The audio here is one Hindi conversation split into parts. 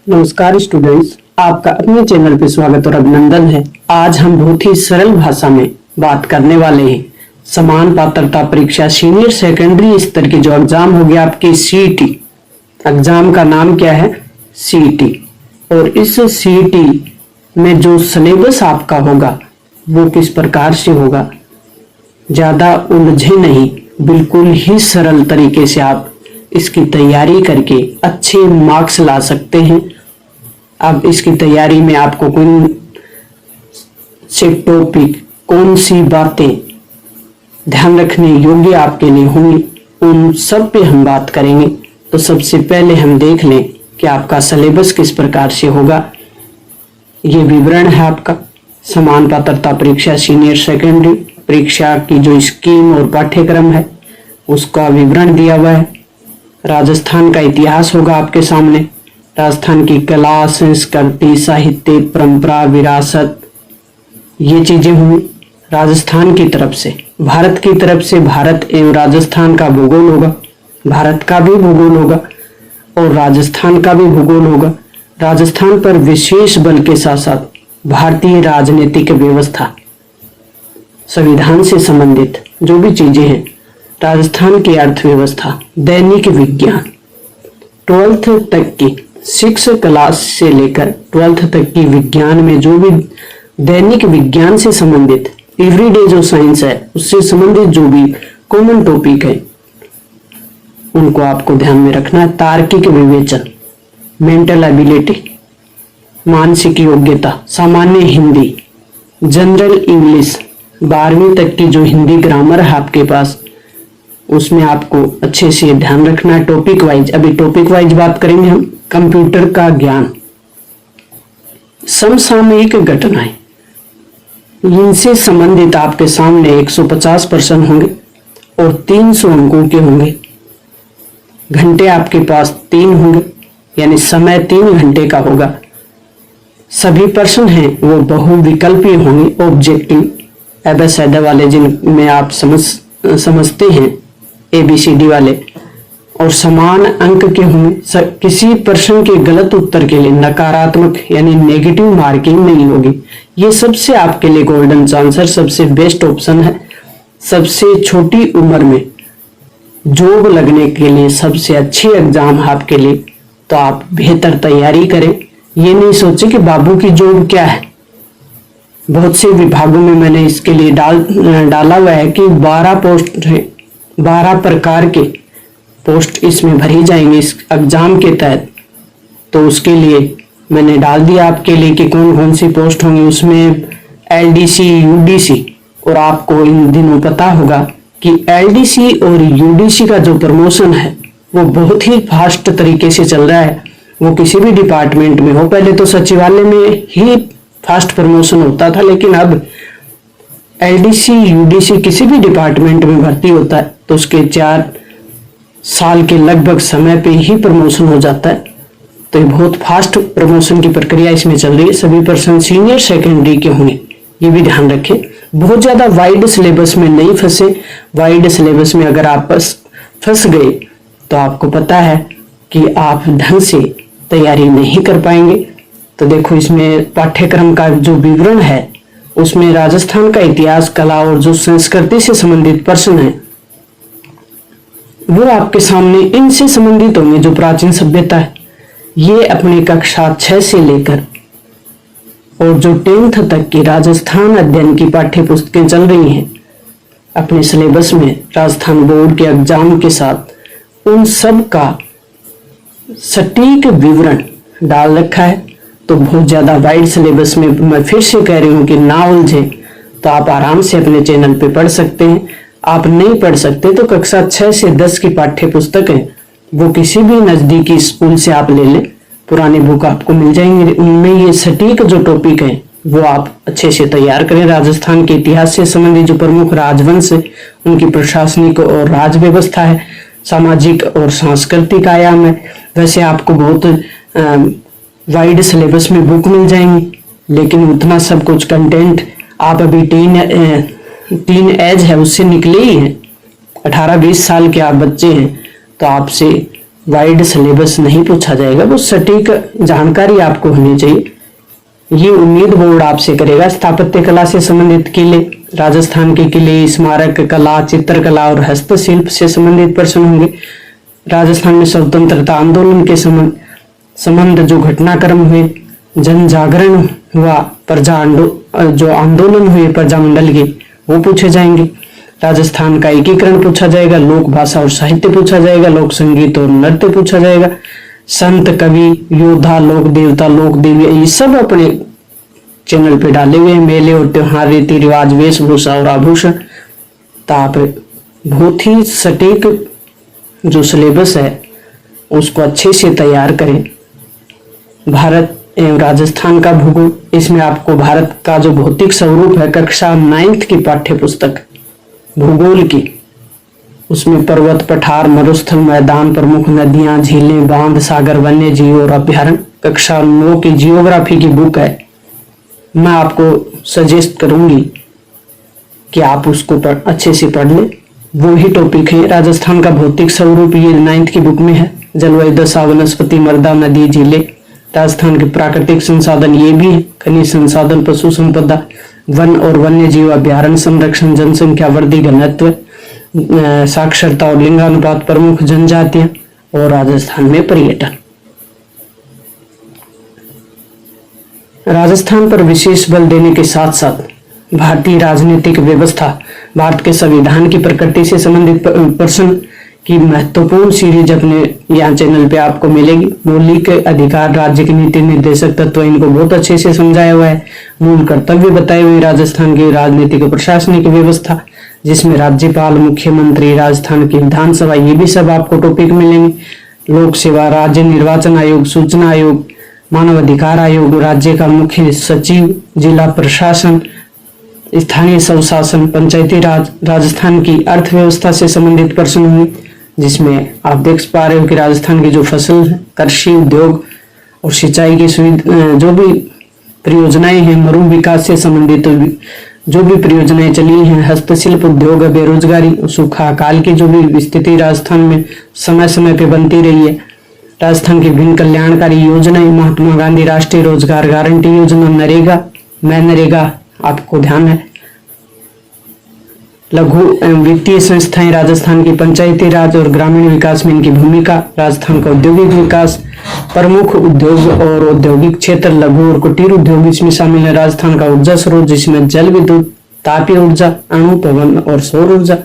नमस्कार स्टूडेंट्स, आपका अपने चैनल पे स्वागत और अभिनंदन है। आज हम बहुत ही सरल भाषा में बात करने वाले हैं समान पात्रता परीक्षा सीनियर सेकेंडरी स्तर की जो एग्जाम हो गया आपकी सीईटी। एग्जाम का नाम क्या है? सीईटी। और इस सीईटी में जो सिलेबस आपका होगा वो किस प्रकार से होगा, ज्यादा उलझे नहीं, बिल्कुल ही सरल तरीके से आप इसकी तैयारी करके अच्छे मार्क्स ला सकते हैं। अब इसकी तैयारी में आपको कौन से टॉपिक, कौन सी बातें ध्यान रखने योग्य आपके लिए होंगी, उन सब पे हम बात करेंगे। तो सबसे पहले हम देख लें कि आपका सिलेबस किस प्रकार से होगा। ये विवरण है आपका समान पात्रता परीक्षा सीनियर सेकेंडरी परीक्षा की जो स्कीम और पाठ्यक्रम है उसका विवरण दिया हुआ है। राजस्थान का इतिहास होगा आपके सामने, राजस्थान की कला, संस्कृति, साहित्य, परंपरा, विरासत, ये चीजें हुई राजस्थान की तरफ से। भारत की तरफ से भारत एवं राजस्थान का भूगोल होगा, भारत का भी भूगोल होगा और राजस्थान का भी भूगोल होगा। राजस्थान पर विशेष बल के साथ साथ भारतीय राजनीतिक व्यवस्था, संविधान से संबंधित जो भी चीजें हैं, राजस्थान की अर्थव्यवस्था, दैनिक विज्ञान, 12th तक की 6 क्लास से लेकर 12th तक की विज्ञान में जो भी दैनिक विज्ञान से संबंधित एवरीडे जो साइंस है उससे संबंधित जो भी कॉमन टॉपिक है उनको आपको ध्यान में रखना है। तार्किक विवेचन, मेंटल एबिलिटी, मानसिक योग्यता, सामान्य हिंदी, जनरल इंग्लिश, 12वीं तक की जो हिंदी ग्रामर है आपके पास उसमें आपको अच्छे से ध्यान रखना है। टॉपिक वाइज, अभी टॉपिक वाइज बात करेंगे हम। कंप्यूटर का ज्ञान, समसामयिक घटनाएं, इनसे संबंधित आपके सामने 150 प्रश्न होंगे और 300 अंकों के होंगे। घंटे आपके पास 3 होंगे, यानी समय 3 घंटे का होगा। सभी प्रश्न हैं वो बहुविकल्पीय होंगे, ऑब्जेक्टिव एबीसीडी वाले जिनमें आप समझते हैं ABCD वाले, और समान अंक के होंगे। किसी प्रश्न के गलत उत्तर के लिए नकारात्मक यानी नेगेटिव मार्किंग नहीं होगी। ये सबसे आपके लिए गोल्डन चांसर, सबसे बेस्ट ऑप्शन है। सबसे छोटी उम्र में जॉब लगने के लिए सबसे अच्छी एग्जाम है आपके लिए। तो आप बेहतर तैयारी करें। ये नहीं सोचे कि बाबू की जॉब क्या है। बहुत से विभागों में मैंने इसके लिए डाला हुआ है कि 12 पोस्ट है, 12 प्रकार के पोस्ट इसमें भरी जाएंगे इस एग्जाम के तहत। तो उसके लिए मैंने डाल दिया आपके लिए कि कौन कौन सी पोस्ट होंगी। उसमें LDC, UDC, और आपको इन दिनों पता होगा कि LDC और UDC का जो प्रमोशन है वो बहुत ही फास्ट तरीके से चल रहा है। वो किसी भी डिपार्टमेंट में हो, पहले तो सचिवालय में ही फास्ट प्रमोशन होता था, लेकिन अब LDC, UDC किसी भी डिपार्टमेंट में भर्ती होता है तो उसके 4 साल के लगभग समय पे ही प्रमोशन हो जाता है। तो ये बहुत फास्ट प्रमोशन की प्रक्रिया इसमें चल रही है। सभी पर्सन सीनियर सेकेंडरी के होंगे, ये भी ध्यान रखें। बहुत ज्यादा वाइड सिलेबस में नहीं फंसे। वाइड सिलेबस में अगर आप फंस गए तो आपको पता है कि आप ढंग से तैयारी नहीं कर पाएंगे। तो देखो, इसमें पाठ्यक्रम का जो विवरण है उसमें राजस्थान का इतिहास, कला और जो संस्कृति से संबंधित प्रश्न है वो आपके सामने इनसे संबंधित होंगे। जो प्राचीन सभ्यता है ये अपनी कक्षा 6 से लेकर और जो 10th तक की राजस्थान अध्ययन की पाठ्य पुस्तकें चल रही हैं अपने सिलेबस में राजस्थान बोर्ड के एग्जाम के साथ, उन सब का सटीक विवरण डाल रखा है। तो बहुत ज्यादा वाइड सिलेबस में मैं फिर से कह रही हूँ कि ना उलझे। तो आप आराम से अपने चैनल पे पढ़ सकते हैं। आप नहीं पढ़ सकते तो कक्षा 6 से 10 की पाठ्य पुस्तक है वो किसी भी नजदीकी स्कूल से आप ले लें, पुरानी बुक आपको मिल जाएंगे। उनमें ये सटीक जो टॉपिक है वो आप अच्छे से तैयार करें। राजस्थान के इतिहास से संबंधित जो प्रमुख राजवंश है, उनकी प्रशासनिक और राज व्यवस्था है, सामाजिक और सांस्कृतिक आयाम है। वैसे आपको बहुत वाइड सिलेबस में बुक मिल जाएंगी, लेकिन उतना सब कुछ कंटेंट आप अभी टीन एज है उससे निकले ही हैं। 18-20 साल के आप बच्चे हैं तो आपसे वाइड सिलेबस नहीं पूछा जाएगा, वो सटीक जानकारी आपको होनी चाहिए, ये उम्मीद बोर्ड आपसे करेगा। स्थापत्य कला से संबंधित किले, राजस्थान के किले, स्मारक कला, चित्रकला और हस्तशिल्प से संबंधित प्रश्न होंगे। राजस्थान में स्वतंत्रता आंदोलन के संबंध जो घटनाक्रम हुए, जन जागरण हुआ, जो आंदोलन हुए प्रजामंडल के, वो पूछे जाएंगे। राजस्थान का एकीकरण पूछा जाएगा, लोक भाषा और साहित्य पूछा जाएगा, लोक संगीत और नृत्य पूछा जाएगा, संत कवि योद्धा लोक देवता लोक देवी, ये सब अपने चैनल पे डाले हुए हैं। मेले और त्योहार, रीति रिवाज, वेशभूषा और आभूषण। तो आप बहुत ही सटीक जो सिलेबस है उसको अच्छे से तैयार करें। भारत एवं राजस्थान का भूगोल, इसमें आपको भारत का जो भौतिक स्वरूप है, कक्षा 9th की पाठ्य पुस्तक भूगोल की, उसमें पर्वत, पठार, मरुस्थल, मैदान, प्रमुख नदियां, झीलें, बांध, सागर, वन्य जीव और अभ्यारण्य, कक्षा 9 की जियोग्राफी की बुक है। मैं आपको सजेस्ट करूंगी कि आप उसको अच्छे से पढ़ लें। वो ही टॉपिक है। राजस्थान का भौतिक स्वरूप, ये 9th की बुक में है। जलवायु दशा, वनस्पति, मृदा, नदी, झीलें, राजस्थान के प्राकृतिक संसाधन, ये भी है। खनिज संसाधन, पशु संपदा, वन और वन्य जीव अभ्यारण्य, संरक्षण, जनसंख्या वृद्धि, घनत्व, साक्षरता और लिंगानुपात, प्रमुख जनजातियां और राजस्थान में पर्यटन। राजस्थान पर विशेष बल देने के साथ साथ भारतीय राजनीतिक व्यवस्था, भारत के संविधान की प्रकृति से संबंधित प्रश्न की महत्वपूर्ण सीरीज अपने यहाँ चैनल पे आपको मिलेगी। मौलिक अधिकार, राज्य की नीति निर्देशक तत्व, इनको बहुत अच्छे से समझाया हुआ है। मूल कर्तव्य बताए हुए राजस्थान की राजनीतिक प्रशासनिक व्यवस्था, जिसमें राज्यपाल, मुख्यमंत्री, राजस्थान की विधानसभा, ये भी सब आपको टॉपिक मिलेंगे। लोक सेवा, राज्य निर्वाचन आयोग, सूचना आयोग, मानव अधिकार आयोग, राज्य का मुख्य सचिव, जिला प्रशासन, स्थानीय स्वशासन, पंचायती राज, राजस्थान की अर्थव्यवस्था से संबंधित प्रश्न हुए, जिसमें आप देख पा रहे हो कि राजस्थान की जो फसल है, कृषि उद्योग और सिंचाई की सुविधा, जो भी परियोजनाएं हैं, मरु विकास से संबंधित जो भी परियोजनाएं चली हैं, हस्तशिल्प उद्योग, बेरोजगारी, सूखा, अकाल की जो भी स्थिति राजस्थान में समय समय पे बनती रही है, राजस्थान की विभिन्न कल्याणकारी योजनाएं, महात्मा गांधी राष्ट्रीय रोजगार गारंटी योजना, नरेगा, मनरेगा, आपको ध्यान है, लघु एवं वित्तीय संस्थाएं, राजस्थान की पंचायती राज और ग्रामीण विकास में इनकी भूमिका, राजस्थान का औद्योगिक विकास, प्रमुख उद्योग और औद्योगिक क्षेत्र, लघु और कुटीर उद्योग इसमें शामिल है। राजस्थान का ऊर्जा स्रोत, जिसमें जल विद्युत, तापीय ऊर्जा, अणु, पवन और सौर ऊर्जा।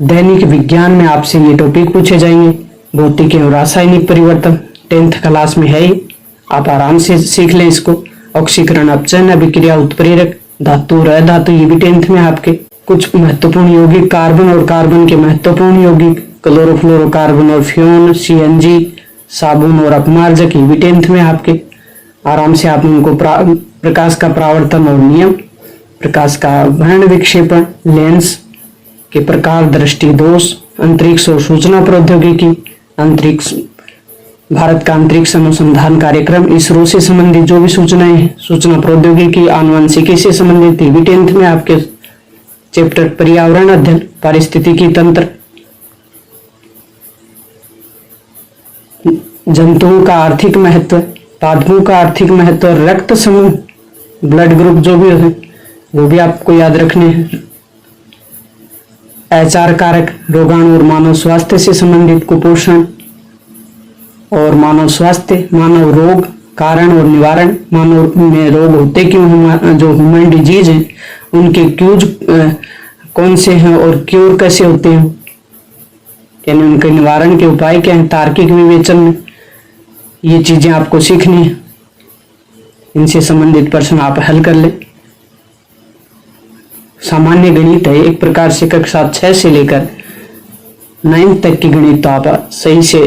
दैनिक विज्ञान में आपसे ये टॉपिक पूछे जाएंगे। भौतिक एवं रासायनिक परिवर्तन 10th क्लास में है, आप आराम से सीख लें इसको। ऑक्सीकरण, अपचयन, अभिक्रिया, उत्प्रेरक, धातु और अधातु, ये भी 10th में आपके। कुछ महत्वपूर्ण यौगिक, कार्बन और कार्बन के महत्वपूर्ण यौगिक, क्लोरोफ्लोरोकार्बन और फ्यून, CNG, साबुन और अपमार्जक, ये भी 10th में आपके। आराम से आप उनको प्रकाश का परावर्तन और नियम, प्रकाश का वर्ण विक्षेपण, लेंस के प्रकार, दृष्टि दोष, अंतरिक्ष और सूचना प्रौद्योगिकी, अंतरिक्ष, भारत का अंतरिक्ष अनुसंधान कार्यक्रम, इसरो से संबंधित जो भी सूचनाएं हैं, सूचना प्रौद्योगिकी, आनुवंशिकी से संबंधित भी 10th में आपके चैप्टर। पर्यावरण अध्ययन, पारिस्थितिकी तंत्र, जंतुओं का आर्थिक महत्व, पादपों का आर्थिक महत्व, रक्त समूह, ब्लड ग्रुप जो भी है वो भी आपको याद रखने हैं। HR कारक, रोगाणु और मानव स्वास्थ्य से संबंधित, कुपोषण और मानव स्वास्थ्य, मानव रोग, कारण और निवारण, मानव में रोग होते क्यों, जो ह्यूमन डिजीज है उनके क्यूज कौन से हैं और क्योर कैसे होते हैं, यानी उनके निवारण के उपाय क्या हैं। तार्किक विवेचन में ये चीजें आपको सीखनी है, इनसे संबंधित प्रश्न आप हल कर ले। सामान्य गणित है एक प्रकार से, कक्षा 6 से लेकर 9th तक की गणित तो आप सही से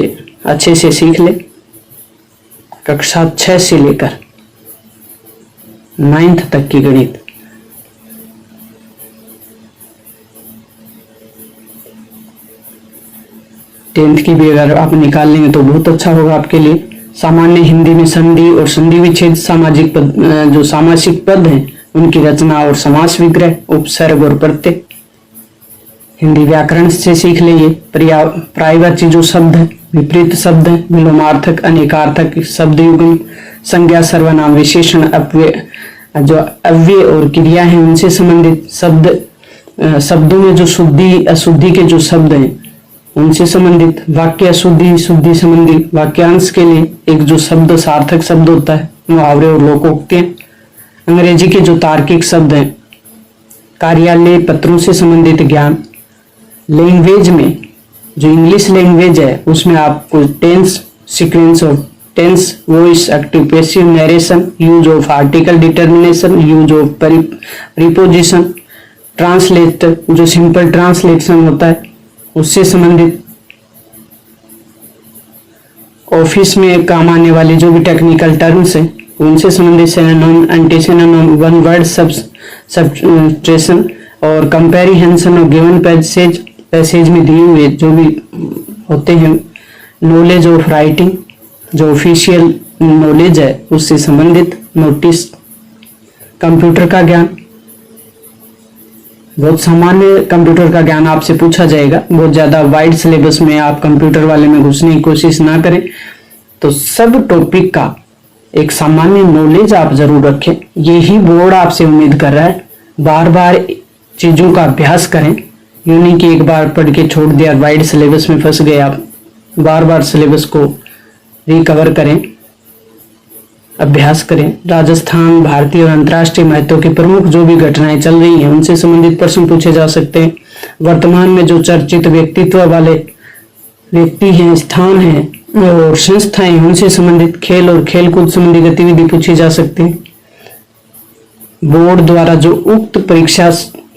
अच्छे से सीख ले। कक्षा 6 से लेकर 9th तक की गणित। टेंथ की भी अगर आप निकाल लेंगे तो बहुत अच्छा होगा आपके लिए। सामान्य हिंदी में संधि और संधि विच्छेद, सामाजिक पद, जो सामासिक पद हैं उनकी रचना और समास विग्रह, उपसर्ग और प्रत्यय। हिंदी व्याकरण से सीख लीजिए। पर्यायवाची जो शब्द है, विपरीत शब्द है, विलोमार्थक, अनेकार्थक, शब्द युग्म, संज्ञा, सर्वनाम, विशेषण, अव्यय, जो अव्यय और क्रिया है उनसे संबंधित शब्दों में जो शुद्धि अशुद्धि के जो शब्द हैं उनसे संबंधित, वाक्य अशुद्धि शुद्धि संबंधी, वाक्यांश के लिए एक जो शब्द सार्थक शब्द होता है, मुहावरे और लोकोक्तियां, अंग्रेजी के जो तार्किक शब्द हैं, कार्यालय पत्रों से संबंधित ज्ञान, लैंग्वेज में जो इंग्लिश लैंग्वेज है उसमें आपको tense, sequence of tense, voice, active passive, narration, use of article determination, use of preposition, translator जो सिंपल ट्रांसलेशन होता है उससे संबंधित, ऑफिस में काम आने वाले जो भी टेक्निकल टर्म्स हैं उनसे संबंधित, सिनोनिम, एंटीसिनोनिम, वन वर्ड सब्स्ट्रेशन और कंपैरिजन और गिवन पैसेज में दिए हुए जो भी होते हैं, नॉलेज ऑफ राइटिंग जो ऑफिशियल नॉलेज है उससे संबंधित, नोटिस, कंप्यूटर का ज्ञान, बहुत सामान्य कंप्यूटर का ज्ञान आपसे पूछा जाएगा, बहुत ज्यादा वाइड सिलेबस में आप कंप्यूटर वाले में घुसने की कोशिश ना करें। तो सब टॉपिक का एक सामान्य नॉलेज आप जरूर रखें, यही बोर्ड आपसे उम्मीद कर रहा है। बार बार चीजों का अभ्यास करें, यूं नहीं कि एक बार पढ़ के छोड़ दिया, वाइड सिलेबस में फंस गए आप। बार बार सिलेबस को रिकवर करें, अभ्यास करें। राजस्थान, भारतीय और अंतर्राष्ट्रीय महत्व की प्रमुख जो भी घटनाएं चल रही हैं उनसे संबंधित प्रश्न पूछे जा सकते हैं। वर्तमान में जो चर्चित व्यक्तित्व वाले व्यक्ति हैं, स्थान हैं और संस्थाएं उनसे संबंधित, खेल और खेलकूद संबंधी गतिविधि पूछी जा सकती है। बोर्ड द्वारा जो उक्त परीक्षा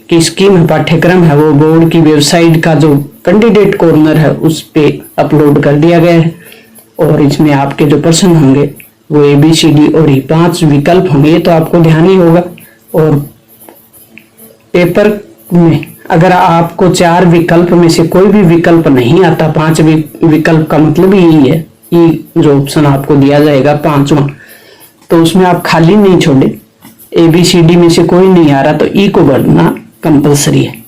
की स्कीम है, पाठ्यक्रम है, वो बोर्ड की वेबसाइट का जो कैंडिडेट कॉर्नर है उस पे अपलोड कर दिया गया है और इसमें आपके जो प्रश्न होंगे वो ABCD और ये 5 विकल्प होंगे, तो आपको ध्यान ही होगा। और पेपर में अगर आपको 4 विकल्प में से कोई भी विकल्प नहीं आता, 5 विकल्प का मतलब यही है, ये जो ऑप्शन आपको दिया जाएगा 5वां, तो उसमें आप खाली नहीं छोड़े। ABCD में से कोई नहीं आ रहा तो E को भरना कंपलसरी है।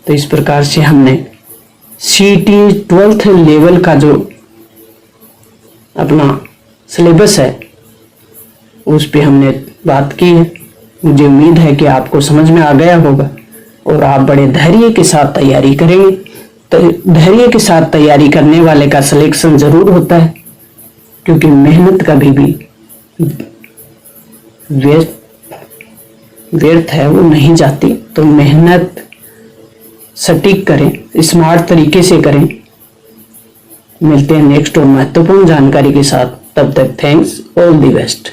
तो इस प्रकार से हमने CET 12th लेवल का जो अपना सिलेबस है उस पे हमने बात की है। मुझे उम्मीद है कि आपको समझ में आ गया होगा और आप बड़े धैर्य के साथ तैयारी करेंगे। तो धैर्य के साथ तैयारी करने वाले का सिलेक्शन जरूर होता है, क्योंकि मेहनत कभी भी व्यर्थ है, वो नहीं जाती। तो मेहनत सटीक करें, स्मार्ट तरीके से करें। मिलते हैं नेक्स्ट और महत्वपूर्ण जानकारी के साथ, तब तक थैंक्स, ऑल द बेस्ट।